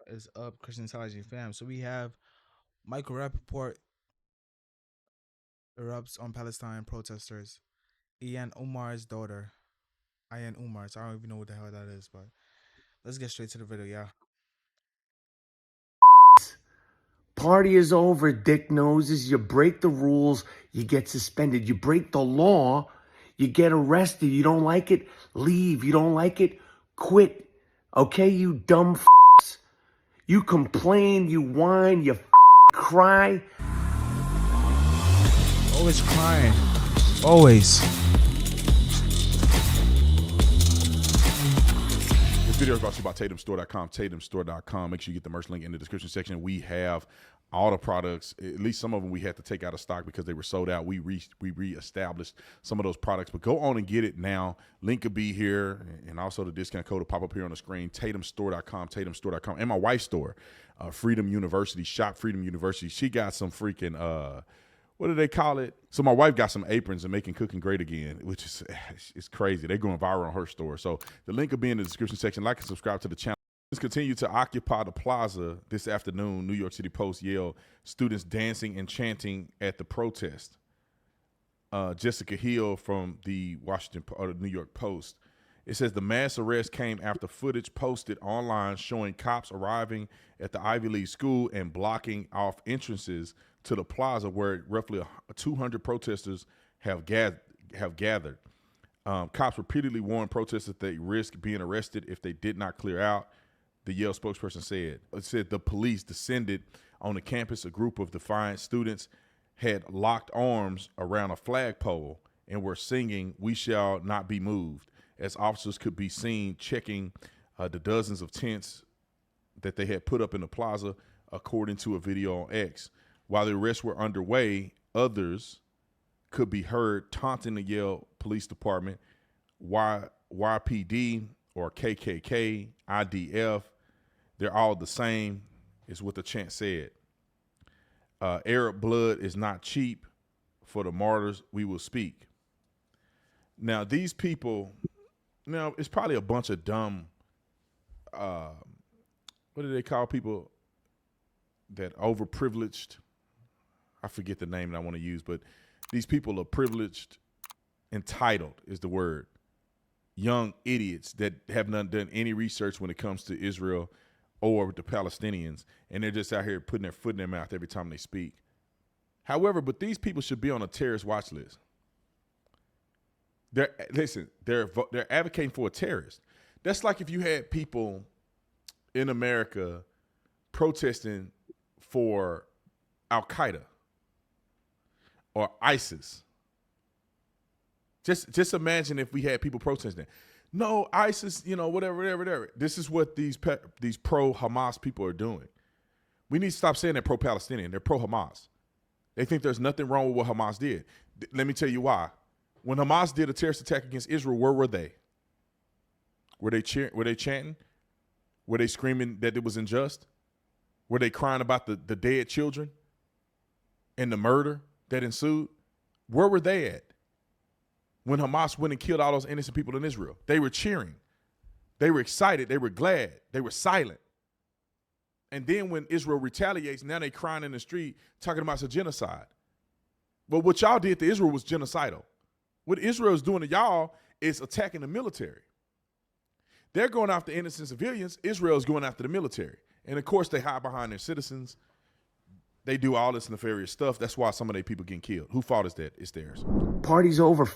What is up, Christian Intelligence fam? So we have Michael Rappaport erupts on Palestine protesters. Ian Umar's daughter. Ian Umar. So I don't even know what the hell that is, but let's get straight to the video, yeah. Party is over, dick noses. You break the rules, you get suspended. You break the law, you get arrested. You don't like it, leave. You don't like it, quit. Okay, you dumb f***s. You complain, you whine, you cry. Always crying. Always. This video is brought to you by TatumStore.com, TatumStore.com. Make sure you get the merch link in the description section. We have all the products, at least some of them we had to take out of stock because they were sold out. We reestablished some of those products, but go on and get it now. Link will be here, and also the discount code will pop up here on the screen, TatumStore.com, TatumStore.com, and my wife's store, Freedom University, Shop Freedom University. She got some freaking, what do they call it? So my wife got some aprons and making cooking great again, which is it's crazy. They're going viral on her store. So the link will be in the description section. Like and subscribe to the channel. Let's continue to occupy the plaza this afternoon. New York City Post yelled students dancing and chanting at the protest. Jessica Hill from the New York Post. It says the mass arrest came after footage posted online showing cops arriving at the Ivy League school and blocking off entrances to the plaza where roughly 200 protesters have gathered. Cops repeatedly warned protesters that they risk being arrested if they did not clear out, the Yale spokesperson said. It said the police descended on the campus. A group of defiant students had locked arms around a flagpole and were singing "We Shall Not Be Moved" as officers could be seen checking the dozens of tents that they had put up in the plaza, according to a video on X. While the arrests were underway, others could be heard taunting the Yale Police Department, YPD or KKK, IDF. They're all the same, is what the chant said. Arab blood is not cheap. For the martyrs, we will speak. Now, these people, now it's probably a bunch of dumb, what do they call people that overprivileged? I forget the name that I want to use, but these people are privileged, entitled is the word. Young idiots that have not done any research when it comes to Israel or the Palestinians, and they're just out here putting their foot in their mouth every time they speak. However, but these people should be on a terrorist watch list. They're advocating for a terrorist. That's like if you had people in America protesting for Al-Qaeda or ISIS. Just imagine if we had people protesting. No, ISIS, whatever. This is what these pro-Hamas people are doing. We need to stop saying they're pro-Palestinian. They're pro-Hamas. They think there's nothing wrong with what Hamas did. Let me tell you why. When Hamas did a terrorist attack against Israel, where were they? Were they chanting? Were they screaming that it was unjust? Were they crying about the dead children and the murder that ensued? Where were they at when Hamas went and killed all those innocent people in Israel? They were cheering. They were excited. They were glad. They were silent. And then when Israel retaliates, now they crying in the street talking about it's a genocide. But what y'all did to Israel was genocidal. What Israel is doing to y'all is attacking the military. They're going after innocent civilians. Israel is going after the military. And of course, they hide behind their citizens. They do all this nefarious stuff. That's why some of their people getting killed. Whose fault is that? It's theirs. Party's over,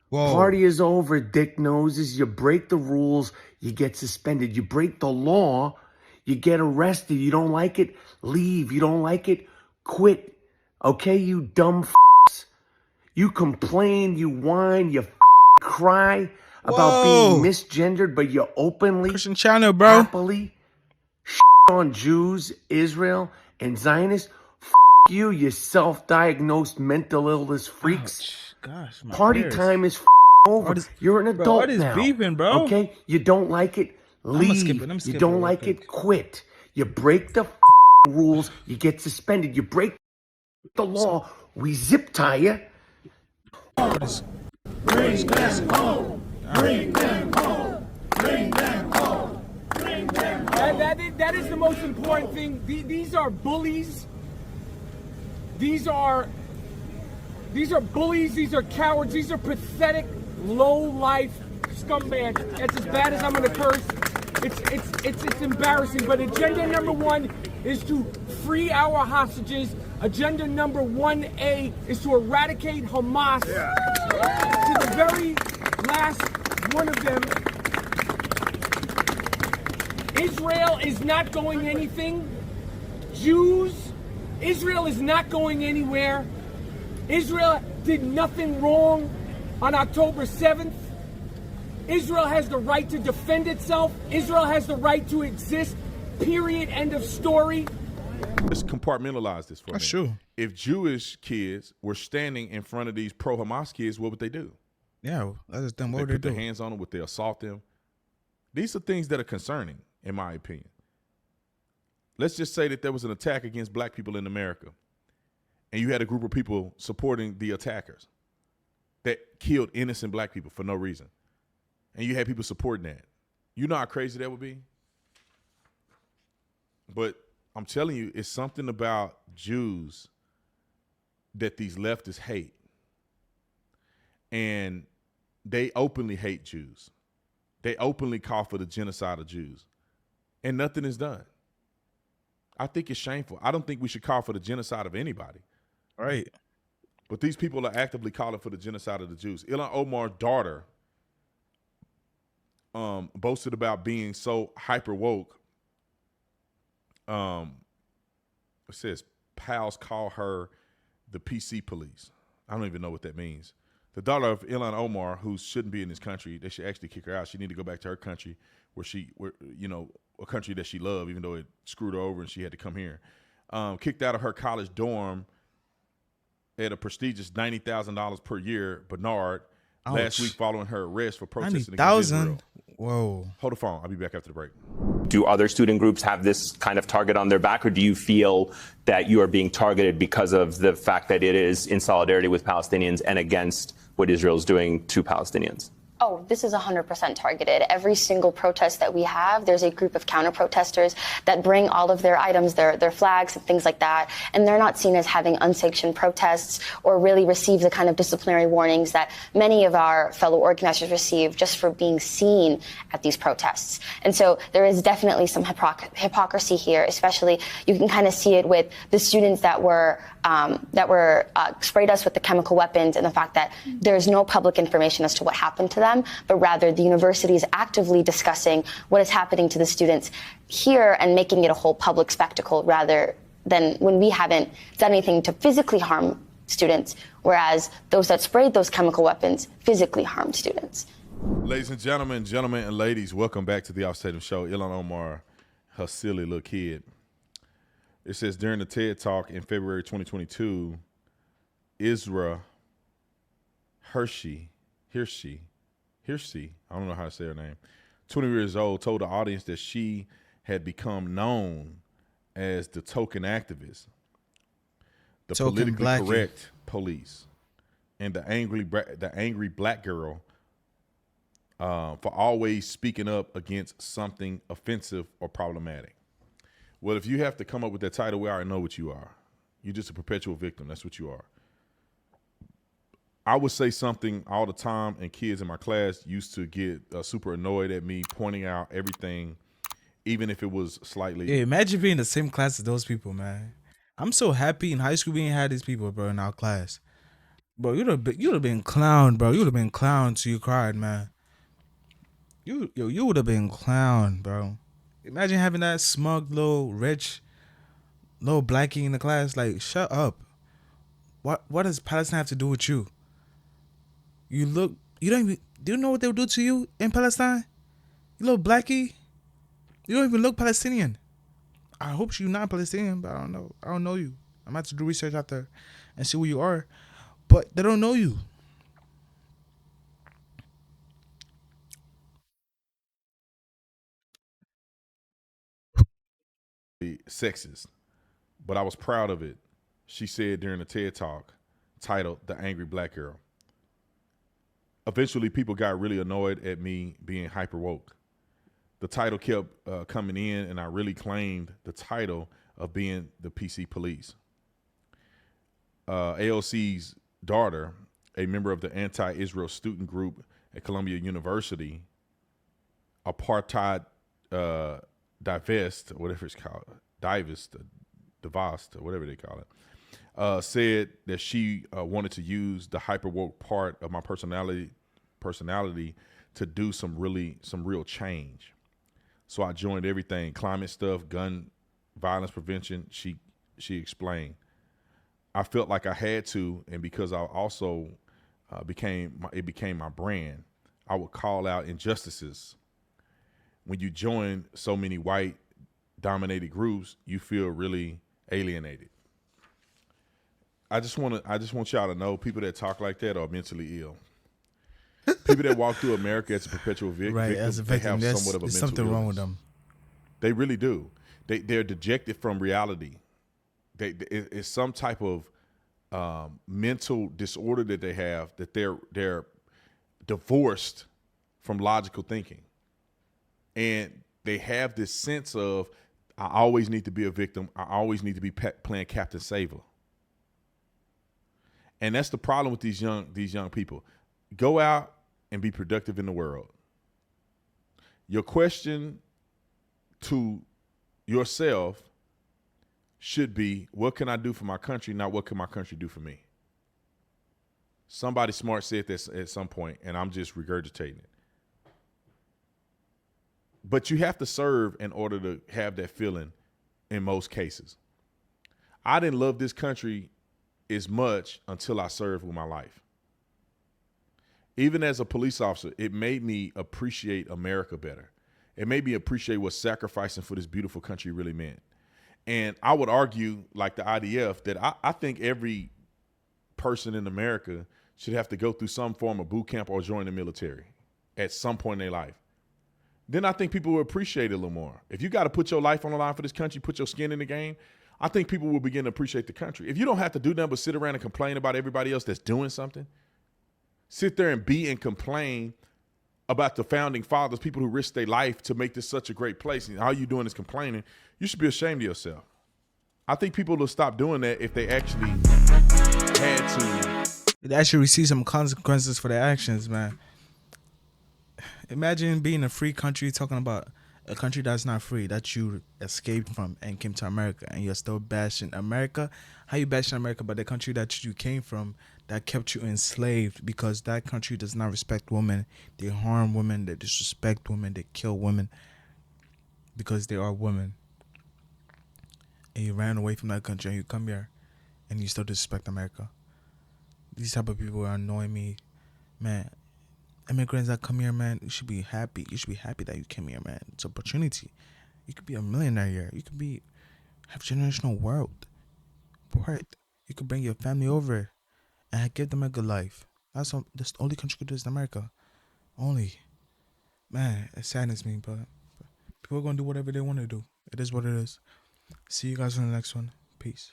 Whoa. Party is over, dick noses. You break the rules, you get suspended. You break the law, you get arrested. You don't like it, leave. You don't like it, quit. Okay, you dumb f***s. You complain, you whine, you cry about being misgendered, but you openly, Christian channel, bro. happily on Jews, Israel, and Zionists. You, you self-diagnosed mental illness freaks. Gosh, Party ears. time is over. You're an adult what is now. beefing, bro? Okay, you don't like it, leave. skip it. You don't like it, quit. You break the rules, you get suspended. You break the law, we zip tie you. Bring them home. Bring them home. Bring them home. Bring them home. That is the most important thing. These are bullies. These are bullies. These are cowards. These are pathetic, low-life scumbags. That's as bad as I'm gonna curse. It's embarrassing. But agenda number one is to free our hostages. Agenda number 1A is to eradicate Hamas to the very last one of them. Israel is not going anything. Israel is not going anywhere. Israel did nothing wrong on October 7th. Israel has the right to defend itself. Israel has the right to exist. Period. End of story. Let's compartmentalize this for a minute. Sure. If Jewish kids were standing in front of these pro-Hamas kids, what would they do? Yeah, that's them. They What would put they their do? hands on them? Would they assault them? These are things that are concerning, in my opinion. Let's just say that there was an attack against black people in America, and you had a group of people supporting the attackers that killed innocent black people for no reason, and you had people supporting that. You know how crazy that would be? But I'm telling you, it's something about Jews that these leftists hate. And they openly hate Jews. They openly call for the genocide of Jews. And nothing is done. I think it's shameful. I don't think we should call for the genocide of anybody. Right. But these people are actively calling for the genocide of the Jews. Ilhan Omar's daughter boasted about being so hyper woke. It says pals call her the PC police. I don't even know what that means. The daughter of Ilhan Omar, who shouldn't be in this country, they should actually kick her out. She need to go back to her country where a country that she loved, even though it screwed her over and she had to come here. Kicked out of her college dorm at a prestigious $90,000 per year, Bernard, last week following her arrest for protesting against Israel. Whoa. Hold the phone. I'll be back after the break. Do other student groups have this kind of target on their back, or do you feel that you are being targeted because of the fact that it is in solidarity with Palestinians and against what Israel is doing to Palestinians? Oh, this is 100% targeted. Every single protest that we have, there's a group of counter-protesters that bring all of their items, their flags and things like that, and they're not seen as having unsanctioned protests or really receive the kind of disciplinary warnings that many of our fellow organizers receive just for being seen at these protests. And so there is definitely some hypocrisy here, especially you can kind of see it with the students that were sprayed us with the chemical weapons and the fact that there's no public information as to what happened to them, but rather the university is actively discussing what is happening to the students here and making it a whole public spectacle rather than when we haven't done anything to physically harm students, whereas those that sprayed those chemical weapons physically harmed students. Ladies and gentlemen, and ladies, welcome back to the Off Tatum Show. Ilhan Omar, her silly little kid. It says during the TED Talk in February 2022, Isra Hirsi, I don't know how to say her name, 20 years old, told the audience that she had become known as the token activist, the Token politically blackie. correct police, and the angry black girl for always speaking up against something offensive or problematic. Well, if you have to come up with that title, we already know what you are. You're just a perpetual victim. That's what you are. I would say something all the time, and kids in my class used to get super annoyed at me pointing out everything, even if it was slightly. Yeah, imagine being in the same class as those people, man. I'm so happy in high school we ain't had these people, bro, in our class. Bro, you'd have been clowned, bro. You'd have been clowned till you cried, man. You would have been clowned, bro. Imagine having that smug little rich little blackie in the class. Like, shut up. What does Palestine have to do with you? Do you know what they would do to you in Palestine? You little blackie. You don't even look Palestinian. I hope you're not Palestinian, but I don't know. I don't know you. I'm about to do research out there and see who you are. But they don't know you. Sexist, but I was proud of it. She said during a TED Talk titled "The Angry Black Girl." Eventually, people got really annoyed at me being hyper woke. the title kept coming in, and I really claimed the title of being the PC police. AOC's daughter, a member of the anti-Israel student group at Columbia University, apartheid divest, whatever it's called, divest, whatever they call it, said that she wanted to use the hyper woke part of my personality to do some real change. So I joined everything: climate stuff, gun violence prevention. She explained. I felt like I had to, and because I also became my brand, I would call out injustices. When you join so many white dominated groups, you feel really alienated. I just want y'all to know, people that talk like that are mentally ill. People that walk through America as a perpetual victim, As a victim, they have somewhat of a there's mental something wrong with illness. them. They really do. They're dejected from reality. It's some type of mental disorder that they have, that they're divorced from logical thinking, and they have this sense of, I always need to be a victim. I always need to be playing Captain Saver. And that's the problem with these young people. Go out and be productive in the world. Your question to yourself should be, what can I do for my country, not what can my country do for me? Somebody smart said this at some point, and I'm just regurgitating it. But you have to serve in order to have that feeling in most cases. I didn't love this country as much until I served with my life. Even as a police officer, it made me appreciate America better. It made me appreciate what sacrificing for this beautiful country really meant. And I would argue, like the IDF, that I think every person in America should have to go through some form of boot camp or join the military at some point in their life. Then I think people will appreciate it a little more. If you got to put your life on the line for this country, put your skin in the game, I think people will begin to appreciate the country. If you don't have to do nothing but sit around and complain about everybody else that's doing something, sit there and be and complain about the founding fathers, people who risked their life to make this such a great place, and all you doing is complaining, you should be ashamed of yourself. I think people will stop doing that if they actually had to. They actually receive some consequences for their actions, man. Imagine being a free country, talking about a country that's not free, that you escaped from and came to America, and you're still bashing America. How you bashing America, but the country that you came from, that kept you enslaved, because that country does not respect women. They harm women, they disrespect women, they kill women because they are women. And you ran away from that country and you come here and you still disrespect America. These type of people are annoying me, man. Immigrants that come here, man, you should be happy. You should be happy that you came here, man. It's an opportunity. You could be a millionaire here. You could have generational wealth. Right. You could bring your family over and give them a good life. That's the only country could do is America. Only. Man, it saddens me, but people are going to do whatever they want to do. It is what it is. See you guys on the next one. Peace.